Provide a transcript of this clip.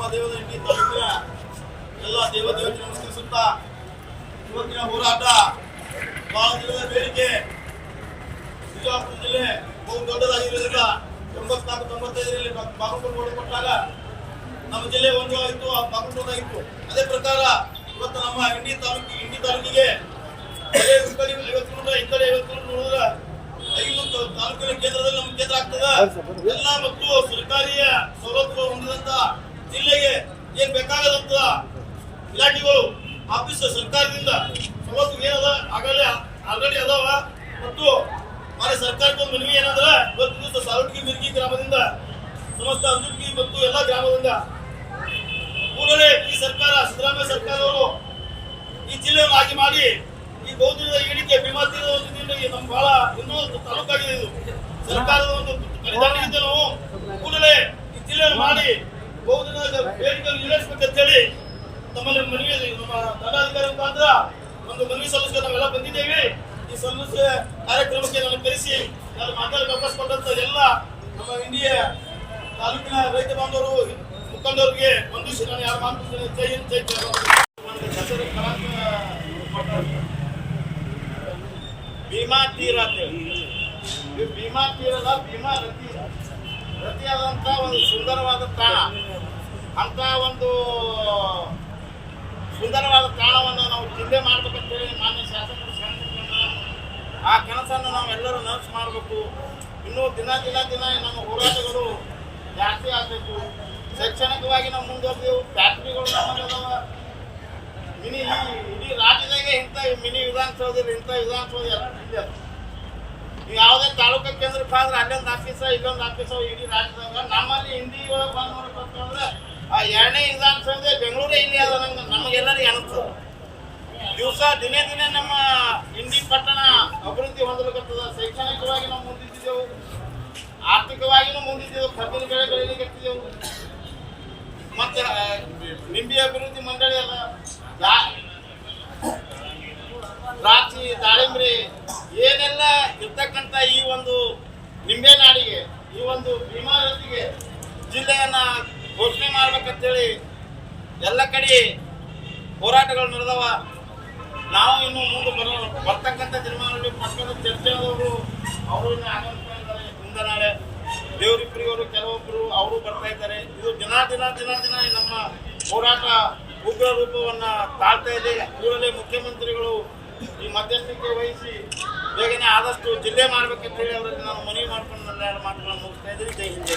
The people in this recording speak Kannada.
ರಾಮದೇವರ ಇಂಡಿ ತಾಲೂಕಿನ ಎಲ್ಲ ದೇವತೆಗಳಿಗೆ ನಮಸ್ಕರಿಸುತ್ತಾ ಇವತ್ತಿನ ಹೋರಾಟ ಬಹಳ ದಿನದ ಬೇಡಿಕೆ. ಬಿಜಾಪುರ ಜಿಲ್ಲೆ ಬಹು ದೊಡ್ಡದಾಗಿರೋದ್ರಿಂದ 94-95ರಲ್ಲಿ ಬಾಗಲಕೋಟೆ ಕೊಟ್ಟಾಗ ನಮ್ಮ ಜಿಲ್ಲೆ ಒಂದು ಆಯಿತು, ಬಾಗಲಕೋಟಾಗಿತ್ತು. ಅದೇ ಪ್ರಕಾರ ಇವತ್ತು ನಮ್ಮ ಇಂಡಿ ತಾಲೂಕಿಗೆ 50 ಕಿಲೋಮೀಟರ್ ನೋಡಿದ್ರೆ 5 ತಾಲೂಕಿನ ಕೇಂದ್ರದಲ್ಲಿ ನಮ್ಮ ಕೇಂದ್ರ ಆಗ್ತದೆ. ಎಲ್ಲ ಮತ್ತು ಸರ್ಕಾರಿಯ ಸವಲತ್ತುಗಳು ಹೊಂದಿದಂತ ಜಿಲ್ಲೆಗೆ ಏನ್ ಬೇಕಾಗದಂತ ಇಲಾಖೆಗಳು ಆಫೀಸ್ ಸರ್ಕಾರದಿಂದ ಸವಲತ್ತು ಏನದ ಆಲ್ರೆಡಿ ಅದಾವ. ಮತ್ತು ಮಾನ್ಯ ಸರ್ಕಾರದ ಮನವಿ ಏನಂದ್ರೆ ಇವತ್ತು ದಿವಸ ಸಾಲುಟ್ಗಿ ಮಿರ್ಗಿ ಗ್ರಾಮದಿಂದ ಸಮಸ್ತ ಅಂಜುಟ್ಗಿ ಮತ್ತು ಎಲ್ಲ ಗ್ರಾಮದಿಂದ ಕೂಡಲೇ ಈ ಸರ್ಕಾರ ಸಿದ್ದರಾಮಯ್ಯ ಸರ್ಕಾರವರು ಈ ಜಿಲ್ಲೆಯನ್ನು ಆಗಿ ಮಾಡಿ ಈ ಬಹುದಿನದ ಹೇಳಿಕೆ ಭೀಮಾ ತೀರದ ನಮ್ಮ ಬಹಳ ಇನ್ನೂ ತಾಲೂಕಾಗಿದೆ. ಇದು ಸರ್ಕಾರದ ಒಂದು ಕಡಿದಾಣಿಯಿಂದ ನಾವು ಕೂಡಲೇ ಈ ಜಿಲ್ಲೆಯನ್ನು ಮಾಡಿ ಬಹುದಿನದ ಬೇಡಿಕೆ ಈಡೇರಿಸಬೇಕಂತ ಹೇಳಿ ತಮ್ಮಲ್ಲಿ ಮನವಿ ನಮ್ಮ ದಂಡಾಧಿಕಾರಿ ಮುಖಾಂತರ ಒಂದು ಮನವಿ ಸಲ್ಲಿಸಲು ನಾವೆಲ್ಲ ಬಂದಿದ್ದೇವೆ. ಈ ಸಲ್ಲಿಸುವ ಕಾರ್ಯಕ್ರಮಕ್ಕೆ ನಾನು ಕರೆಸಿ ನಾನು ಮಾತಾಡಲು ಅವಕಾಶ ಕೊಟ್ಟಂತ ಎಲ್ಲ ನಮ್ಮ ಇಂಡಿಯ ತಾಲೂಕಿನ ರೈತ ಬಾಂಧವರು ಮುಖಂಡರಿಗೆ ವಂದಿಸಿ ನಾನು ಯಾರು ಮಾತನಾಡ್ತೇನೆ. ಜೈ ಹಿಂದ್ ಜೈ ಭೀಮಾ ತೀರ ಭೀಮಾ ತೀರದ ಭೀಮಾ ರತಿಯಾದಂತ ಒಂದು ಸುಂದರವಾದ ತಾಣ. ಅಂತ ಒಂದು ಸುಂದರವಾದ ತಾಣವನ್ನು ನಾವು ಜಿಲ್ಲೆ ಮಾಡ್ಬೇಕಂತೇಳಿ ಮಾನ್ಯ ಶಾಸಕರು ಆ ಕನಸನ್ನು ನಾವೆಲ್ಲರೂ ನನಸು ಮಾಡಬೇಕು. ಇನ್ನೂ ದಿನ ನಮ್ಮ ಹೋರಾಟಗಳು ಜಾಸ್ತಿ ಆಗಬೇಕು. ಶೈಕ್ಷಣಿಕವಾಗಿ ನಾವು ಮುಂದುವರೆದೆವು. ಫ್ಯಾಕ್ಟ್ರಿಗಳು ನಮ್ಮದಾವ. ಇಡೀ ರಾಜ್ಯದಾಗೆ ಇಂಥ ಮಿನಿ ವಿಧಾನಸೌಧ ಇಂಥ ವಿಧಾನಸೌಧ ಎಲ್ಲ ನೀವು ಯಾವುದೇ ತಾಲೂಕು ಕೇಂದ್ರಕ್ಕೆ ಆದ್ರೆ ಅಲ್ಲೊಂದು ಆಫೀಸ ಇಲ್ಲೊಂದು ಆಫೀಸ ಇಡೀ ರಾಜ್ಯದಾಗ. ನಮ್ಮಲ್ಲಿ ಹಿಂದಿ ಒಳಗೆ ಬಂದು ನೋಡ್ಬೇಕಂದ್ರೆ ಆ 2ನೇ ವಿಧಾನಸೌಧ ಬೆಂಗಳೂರೇ ಇಲ್ಲಿ ಅದ ನಮಗೆಲ್ಲರಿಗೂ ಅನಿಸ್ತದೆ. ದಿನೇ ನಮ್ಮ ಇಂಡಿ ಪಟ್ಟಣ ಅಭಿವೃದ್ಧಿ ಹೊಂದಲಿಕ್ಕತ್ತದ. ಶೈಕ್ಷಣಿಕವಾಗಿ ನಾವು ಮುಂದಿದ್ದೆವು, ಆರ್ಥಿಕವಾಗಿನೂ ಮುಂದಿದ್ದೆವು, ಕಬ್ಬಿನ ಬೆಳೆ ಬೆಳೀಲಿಕ್ಕೆತ್ತಿದ್ದೆವು. ಮತ್ತೆ ನಿಂಬೆ ಅಭಿವೃದ್ಧಿ ಮಂಡಳಿ ಅದ, ದ್ರಾಕ್ಷಿ ದಾಳಿಂಬ್ರಿ ಏನೆಲ್ಲ ಇರ್ತಕ್ಕಂಥ ಈ ಒಂದು ನಿಂಬೆ ನಾಡಿಗೆ ಈ ಒಂದು ಭೀಮಾ ರತಿಗೆ ಜಿಲ್ಲೆಯನ್ನ ಘೋಷಣೆ ಮಾಡ್ಬೇಕಂತೇಳಿ ಎಲ್ಲ ಕಡೆ ಹೋರಾಟಗಳು ನಡೆದವ. ನಾವು ಇನ್ನು ಮುಂದೆ ಬರ್ತಕ್ಕಂಥ ದಿನಮಾನಗಳಲ್ಲಿ ಪಕ್ಕದ ಚರ್ಚೆಯವರು ಅವರು ಇನ್ನು ಆಗಮಿಸ್ತಾ ಮುಂದೆ ನಾಳೆ ದೇವರಿಬ್ಬರಿವರು ಕೆಲವೊಬ್ಬರು ಅವರು ಬರ್ತಾ ಇದ್ದಾರೆ. ಇದು ದಿನ ನಮ್ಮ ಹೋರಾಟ ಉಗ್ರ ರೂಪವನ್ನು ತಾಳ್ತಾ ಇದೆ. ಕೂಡಲೇ ಮುಖ್ಯಮಂತ್ರಿಗಳು ಈ ಮಧ್ಯಸ್ಥಿಕೆ ವಹಿಸಿ ಬೇಗನೆ ಆದಷ್ಟು ಜಿಲ್ಲೆ ಮಾಡ್ಬೇಕಂತ ಹೇಳಿ ಅವರಿಗೆ ನಾನು ಮನವಿ ಮಾಡ್ಕೊಂಡು ನನ್ನ 2 ಮಾತುಗಳನ್ನು ಮುಗಿಸ್ತಾ ಇದ್ದೀನಿ. ಜೈ ಹಿಂದ್.